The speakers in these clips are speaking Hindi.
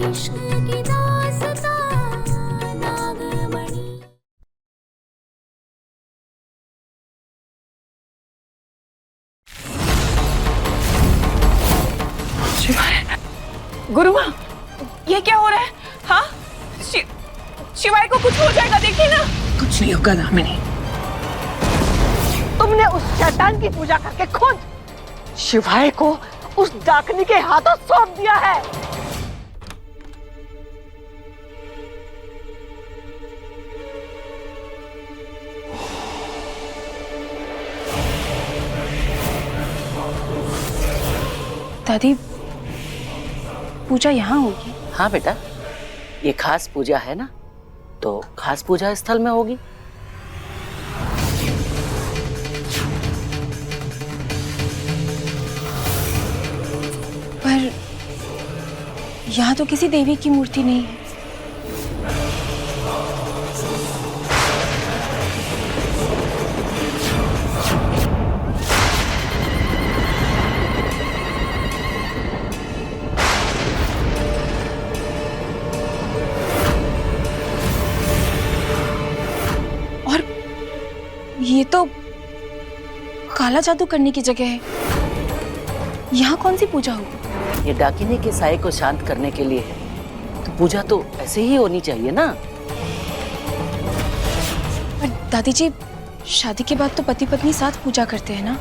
इश्क की दास्तां नागमणि। शिवाय, गुरुमा, ये क्या हो रहा है? हाँ, शिवाय को कुछ हो जाएगा, देखिए ना। कुछ नहीं होगा दामिनी। तुमने उस शैतान की पूजा करके खुद शिवाय को उस डाकनी के हाथों सौंप दिया है। दादी, पूजा यहाँ होगी? हाँ बेटा, ये खास पूजा है ना, तो खास पूजा स्थल में होगी। पर यहाँ तो किसी देवी की मूर्ति नहीं है। और ये तो काला जादू करने की जगह है। यहाँ कौन सी पूजा होगी? ये डाकिनी के साये को शांत करने के लिए है, तो पूजा तो ऐसे ही होनी चाहिए ना। पर दादी जी, शादी के बाद तो पति पत्नी साथ पूजा करते हैं ना,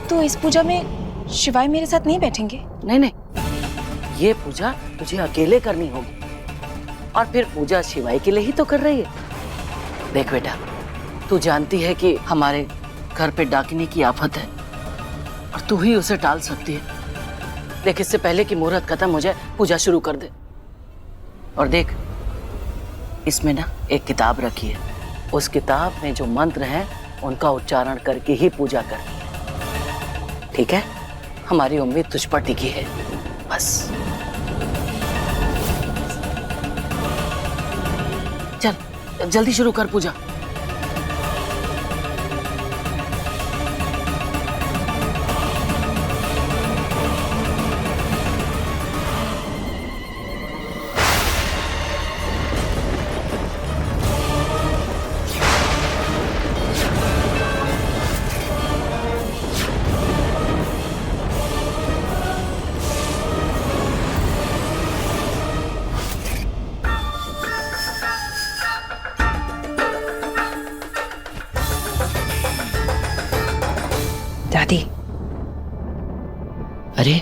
तो इस पूजा में शिवाय मेरे साथ नहीं बैठेंगे? नहीं नहीं, ये पूजा तुझे अकेले करनी होगी, और फिर पूजा शिवाय के लिए ही तो कर रही है। देख बेटा, तू जानती है कि हमारे घर पे डाकिनी की आफत है, और तू ही उसे टाल सकती है। देख, इससे पहले कि मुहूर्त खत्म हो जाए, पूजा शुरू कर दे। और देख, इसमें ना एक किताब रखी है, उस किताब में जो मंत्र हैं उनका उच्चारण करके ही पूजा कर। ठीक है? हमारी उम्मीद तुझ पर टिकी है, बस। चल जल्दी शुरू कर पूजा। दादी, अरे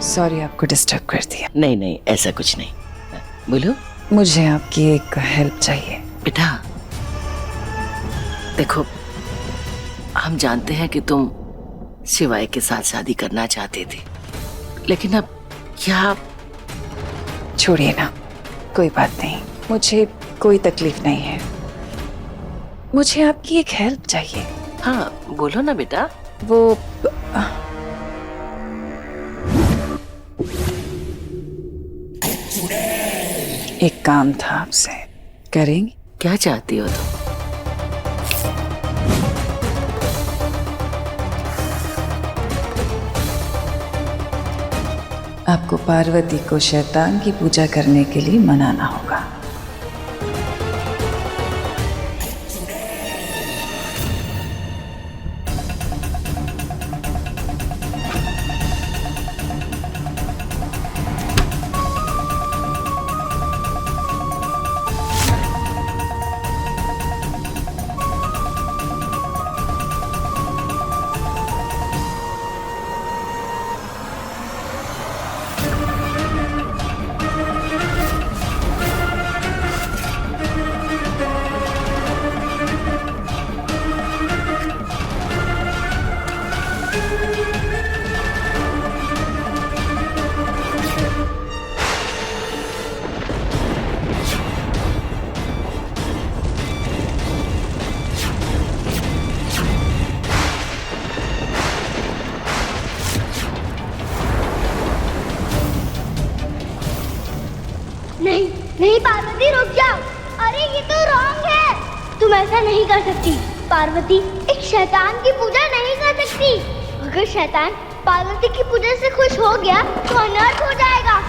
सॉरी आपको डिस्टर्ब कर दिया। नहीं नहीं, ऐसा कुछ नहीं। बोलो। मुझे आपकी एक हेल्प चाहिए। बेटा देखो, हम जानते हैं कि तुम शिवाय के साथ शादी करना चाहते थे, लेकिन अब क्या? छोड़िए ना, कोई बात नहीं, मुझे कोई तकलीफ नहीं है। मुझे आपकी एक हेल्प चाहिए। हाँ बोलो ना बेटा। वो एक काम था आपसे, करेंगे? क्या चाहती हो तुम? आपको पार्वती को शैतान की पूजा करने के लिए मनाना होगा। नहीं नहीं पार्वती, रुक जाओ। अरे ये तो रॉन्ग है, तुम ऐसा नहीं कर सकती। पार्वती एक शैतान की पूजा नहीं कर सकती। अगर शैतान पार्वती की पूजा से खुश हो गया तो अनर्थ हो जाएगा।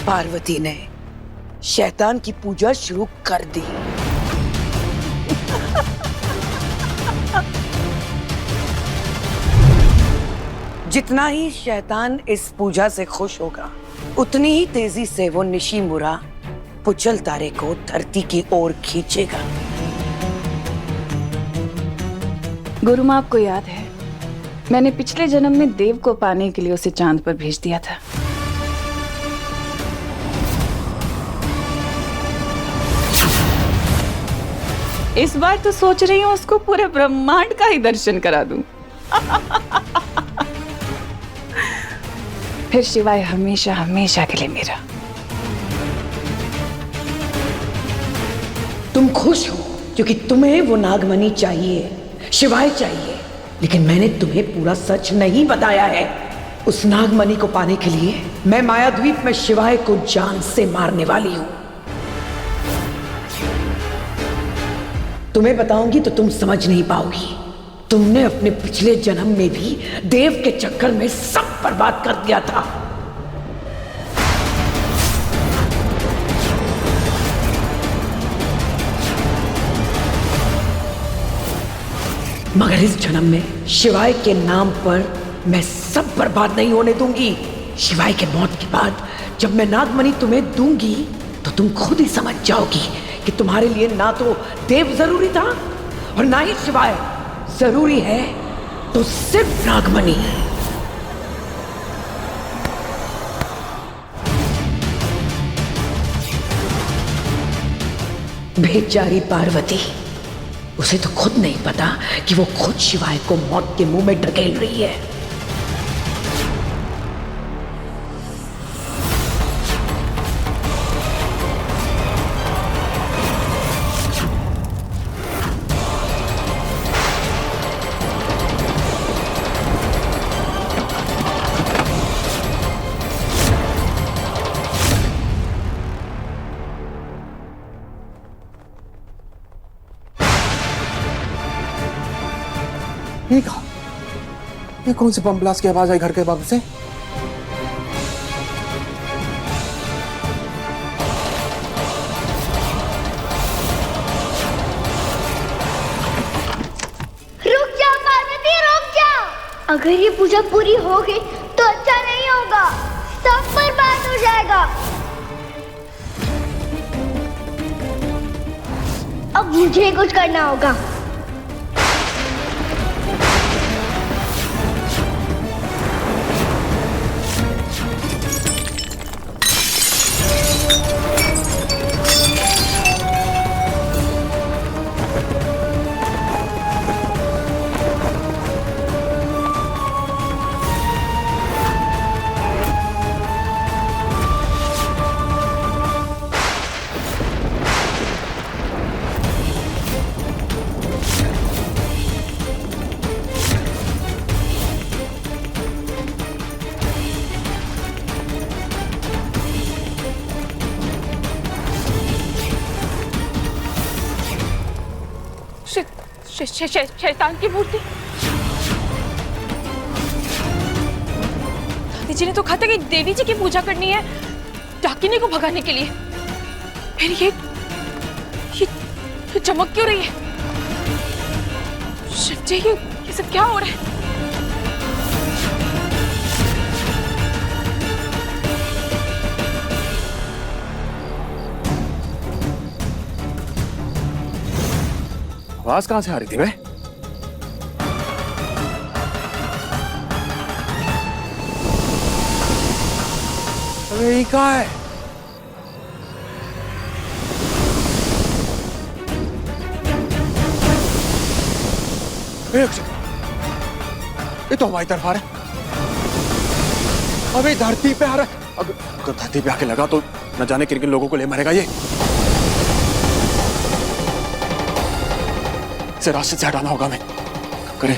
पार्वती ने शैतान की पूजा शुरू कर दी। जितना ही शैतान इस पूजा से खुश होगा, उतनी ही तेजी से वो निशिमुरा पुचल तारे को धरती की ओर खींचेगा। गुरु माँ, आपको याद है मैंने पिछले जन्म में देव को पाने के लिए उसे चांद पर भेज दिया था। इस बार तो सोच रही हूँ उसको पूरे ब्रह्मांड का ही दर्शन करा दूं। फिर शिवाय हमेशा हमेशा के लिए मेरा। तुम खुश हो क्योंकि तुम्हें वो नागमणि चाहिए, शिवाय चाहिए, लेकिन मैंने तुम्हें पूरा सच नहीं बताया है। उस नागमणि को पाने के लिए मैं मायाद्वीप में शिवाय को जान से मारने वाली हूं। तुम्हें बताऊंगी तो तुम समझ नहीं पाओगी। तुमने अपने पिछले जन्म में भी देव के चक्कर में सब बर्बाद कर दिया था। मगर इस जन्म में शिवाय के नाम पर मैं सब बर्बाद नहीं होने दूंगी। शिवाय के मौत के बाद जब मैं नागमणि तुम्हें दूंगी तो तुम खुद ही समझ जाओगी कि तुम्हारे लिए ना तो देव जरूरी था और ना ही शिवाय। जरूरी है तो सिर्फ नागमणि। बेचारी पार्वती, उसे तो खुद नहीं पता कि वो खुद शिवाय को मौत के मुंह में ढकेल रही है। ये कहा, ये कौन सी बम ब्लास्ट की आवाज आई घर के बाहर से? रुक जाओ पार्वती, रुक जाओ। अगर ये पूजा पूरी हो गई तो अच्छा नहीं होगा, सब बर्बाद हो जाएगा। अब मुझे कुछ करना होगा। शैतान की मूर्ति। दादी जी ने तो कहा था कि देवी जी की पूजा करनी है डाकिनी को भगाने के लिए। फिर ये चमक क्यों रही है? शिव जी, ये सब क्या हो रहा है? आवाज कहां से आ रही थी बे? अरे ये कहाँ है? एक सेकंड, ये तो हमारी तरफ आ रहा है। अबे धरती पे आ रहा है। अगर धरती पे आके लगा तो न जाने किन किन लोगों को ले मरेगा ये। इसे रास्ते से हटाना होगा। मैं करे।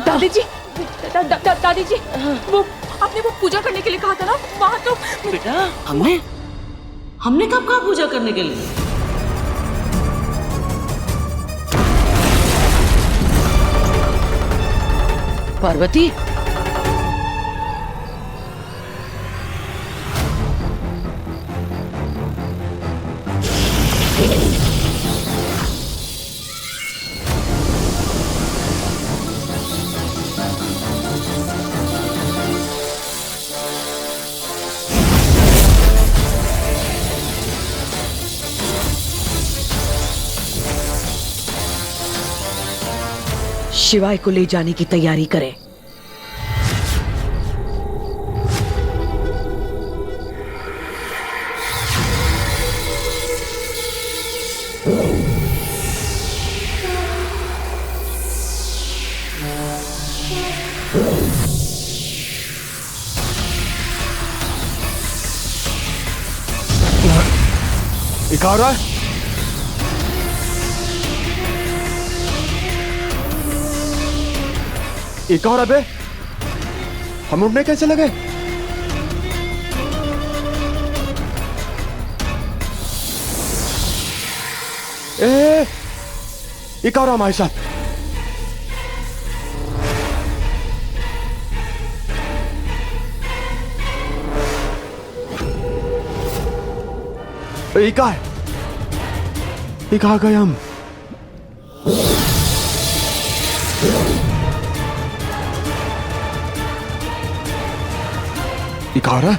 दादी जी, दादी जी, वो आपने वो पूजा करने के लिए कहा था ना, वहाँ तो बेटा हमने कब कहा पूजा करने के लिए? पार्वती, शिवाय को ले जाने की तैयारी करें। ये क्या हो रहा है? ये क्या हो रहा है बे? हम उड़ने कैसे लगे? ये क्या हो रहा हमारे साथ? ये क्या है? ये कहाँ गए हम? ये कहाँ हो रहा है?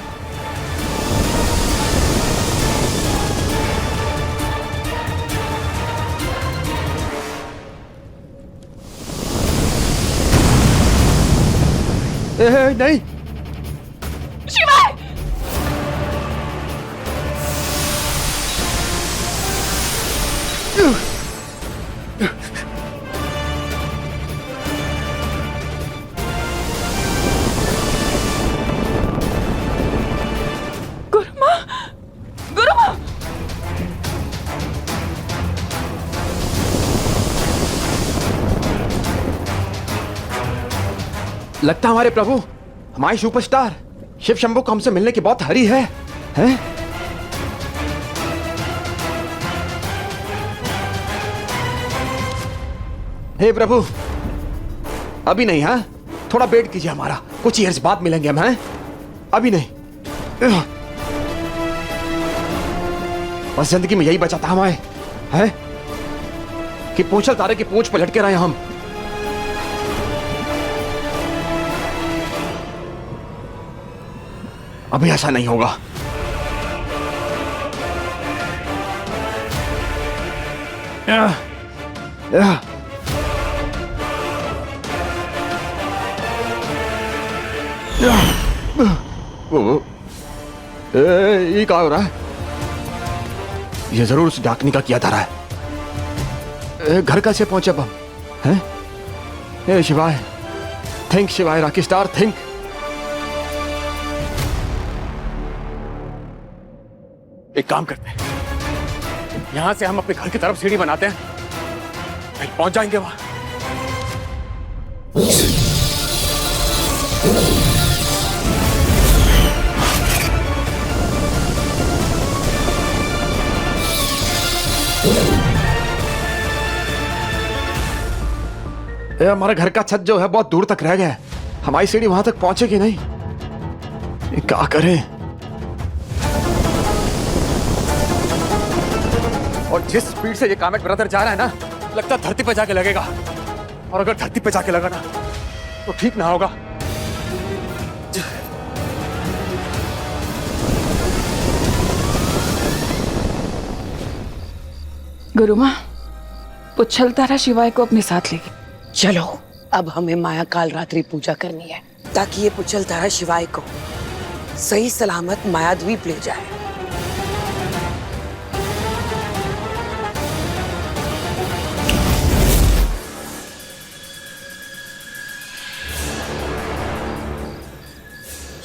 नहीं लगता हमारे प्रभु, हमारे सुपरस्टार शिव शंभू को हमसे मिलने की बहुत हरी है, हैं? हे प्रभु, अभी नहीं, हाँ? थोड़ा वेट कीजिए हमारा, कुछ ईयर्स बाद मिलेंगे हम, हैं? अभी नहीं। बस जिंदगी में यही बचा था हमारे, हैं? कि पूंछल तारे की पूंछ पर लटके रहे हम। अभी ऐसा नहीं होगा। ये क्या हो रहा है? ये जरूर उस डाकनी का किया धरा है। घर कैसे पहुंचे अब हम, हैं? हे शिवाय, थिंक शिवाय, रॉकी स्टार थिंक। एक काम करते हैं, यहां से हम अपने घर की तरफ सीढ़ी बनाते हैं, फिर पहुंच जाएंगे वहां। हमारे घर का छत जो है बहुत दूर तक रह गया है, हमारी सीढ़ी वहां तक पहुंचेगी नहीं। ये क्या करें? और जिस स्पीड से ये कामेट ब्रदर जा रहा है ना, लगता है धरती पे जाके लगेगा। और अगर धरती पे जाके लगा ना, तो ठीक ना होगा। गुरुमा, पुच्छल तारा शिवाय को अपने साथ लेगी। चलो, अब हमें माया काल रात्रि पूजा करनी है, ताकि ये पुच्छल तारा शिवाय को सही सलामत मायाद्वीप ले जाए।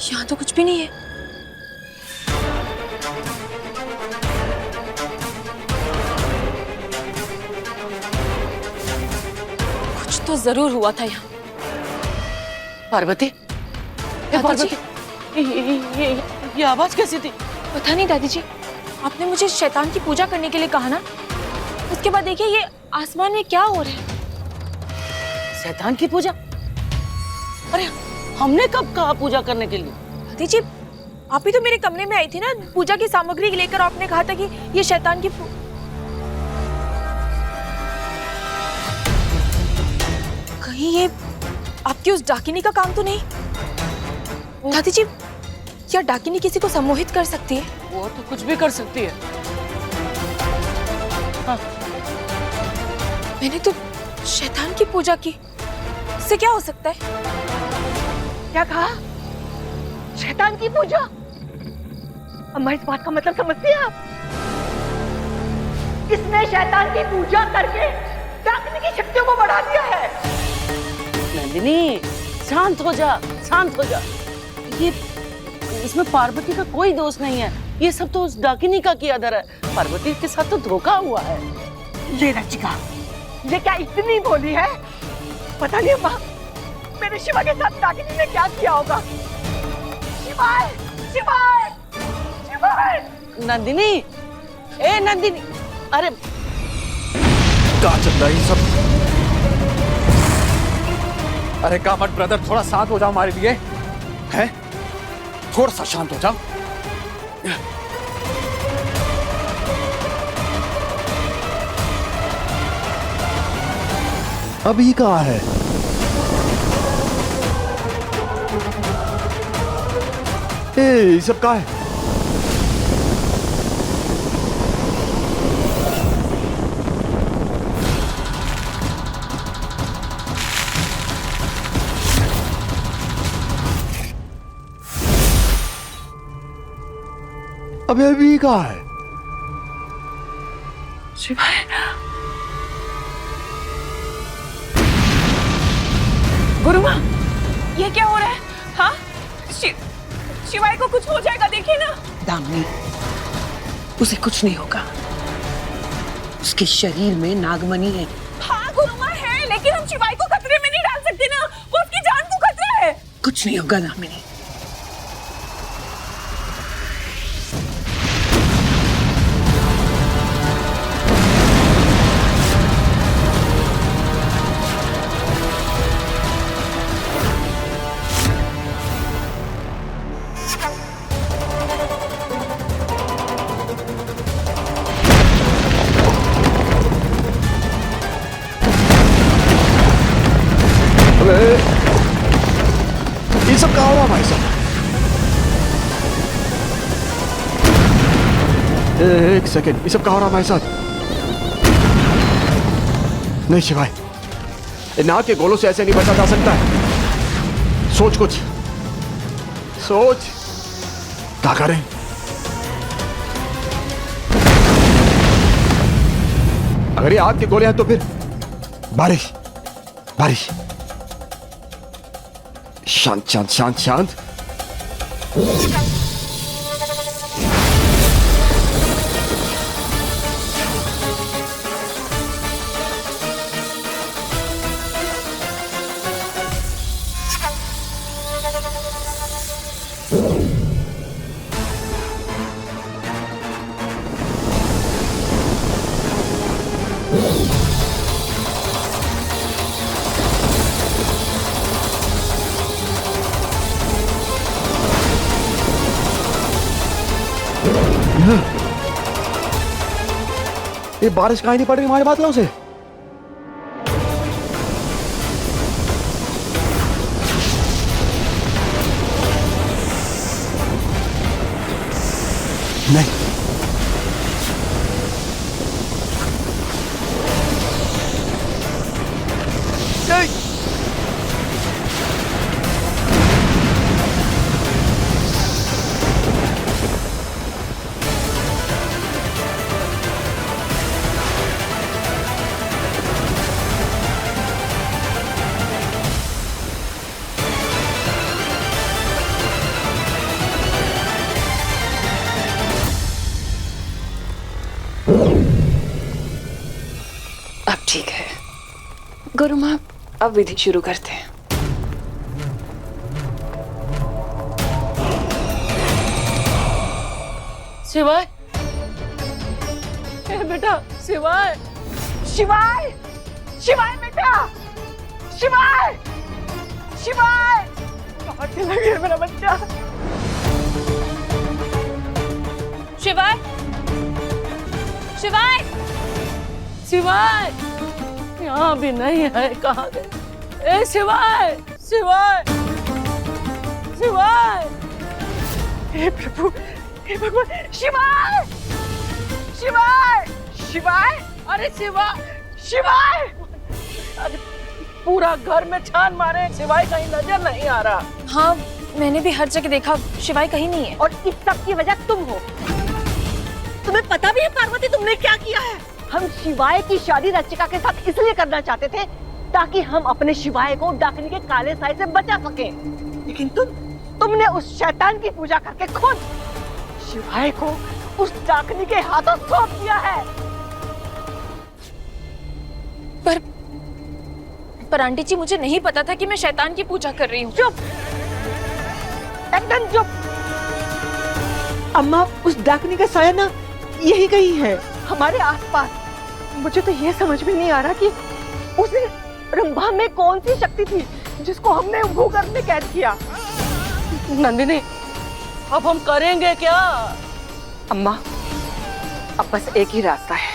यहाँ तो कुछ भी नहीं है। कुछ तो जरूर हुआ था यहाँ। पार्वती, दादाजी, ये आवाज कैसी थी? पता नहीं दादी जी, आपने मुझे शैतान की पूजा करने के लिए कहा ना, उसके बाद देखिए ये आसमान में क्या हो रहा है। शैतान की पूजा? अरे हमने कब कहा पूजा करने के लिए? दादी जी, आप ही तो मेरे कमरे में आई थी ना पूजा की सामग्री लेकर। आपने कहा था कि ये शैतान की कहीं ये आपकी उस डाकिनी का काम तो नहीं? दादी जी, क्या डाकिनी किसी को सम्मोहित कर सकती है? वो तो कुछ भी कर सकती है। हाँ। मैंने तो शैतान की पूजा की, इससे क्या हो सकता है? क्या कहा? शैतान की पूजा? अम्मा इस बात का मतलब समझती हैं आप? इसने शैतान की पूजा करके डाकनी की शक्तियों को बढ़ा दिया है। नंदिनी, शांत हो जा, शांत हो जा। ये इसमें पार्वती का कोई दोष नहीं है। ये सब तो उस डाकिनी का किया धरा है। पार्वती के साथ तो धोखा हुआ है। ये रचिका, ये क्या इतनी बोली है? पता नहीं अम्मा, मेरे शिवा के साथ डाकिनी ने क्या किया होगा। शिवाय, शिवाय, शिवाय। नंदिनी, ए नंदिनी, अरे क्या चल रहा है ये सब? अरे कामत ब्रदर, थोड़ा शांत हो जाओ हमारे लिए, हैं? थोड़ा सा शांत हो जाओ। अभी कहाँ है? ये सब कहाँ है? अभी कहाँ है? शिवाय, गुरुमा, ये क्या हो रहा है? हाँ, शिवाय को कुछ हो जाएगा, देखिए ना। दामिनी, उसे कुछ नहीं होगा। उसके शरीर में नागमणि है। हाँ गुरुमा है, लेकिन हम शिवाय को खतरे में नहीं डाल सकते ना। वो उसकी जान को खतरा है। कुछ नहीं होगा दामिनी। ये सब कहाँ हुआ भाई साहब? एक सेकेंड, ये सब कहाँ हो रहा भाई साहब? नहीं शिवाय, नाग के गोलों से ऐसे नहीं बचा जा सकता है। सोच कुछ, सोच। क्या करें? अगर ये आग के गोले हैं तो फिर बारिश, बारिश। शांत शांत शांत शांत। ये बारिश काहे नहीं पड़ रही हमारे बादलों से? नहीं, अब ठीक है। गुरु माँ, अब विधि शुरू करते हैं। शिवाय, बेटा शिवाय, शिवाय, शिवाय बेटा, शिवाय, शिवाय कहाँ चला गया मेरा बच्चा? शिवाय, शिवाय, शिवाय यहाँ भी नहीं है, कहाँ गए? ए शिवाय, शिवाय, शिवाय, हे प्रभु, हे भगवान, शिवाय, शिवाय, शिवाय, अरे शिवाय, शिवाय! अरे पूरा घर में छान मारे, शिवाय कहीं नजर नहीं आ रहा। हाँ मैंने भी हर जगह देखा, शिवाय कहीं नहीं है। और इस सब की वजह तुम हो। तुम्हें पता भी है पार्वती तुमने क्या किया है? हम शिवाय की शादी रचिका के साथ इसलिए करना चाहते थे ताकि हम अपने शिवाय को डाकनी के काले साए से बचा सके, लेकिन तुमने उस शैतान की पूजा करके खुद शिवाय को उस डाकनी के हाथों सौंप दिया है। पर आंटी जी मुझे नहीं पता था कि मैं शैतान की पूजा कर रही हूँ। चुप, एकदम चुप। अम्मा उस डाकनी का साया ना यही कहीं है हमारे आसपास। मुझे तो ये समझ में नहीं आ रहा कि उसे रंभा में कौन सी शक्ति थी जिसको हमने भूगर्भ में कैद किया। नंदिनी अब हम करेंगे क्या? अम्मा अब बस एक ही रास्ता है,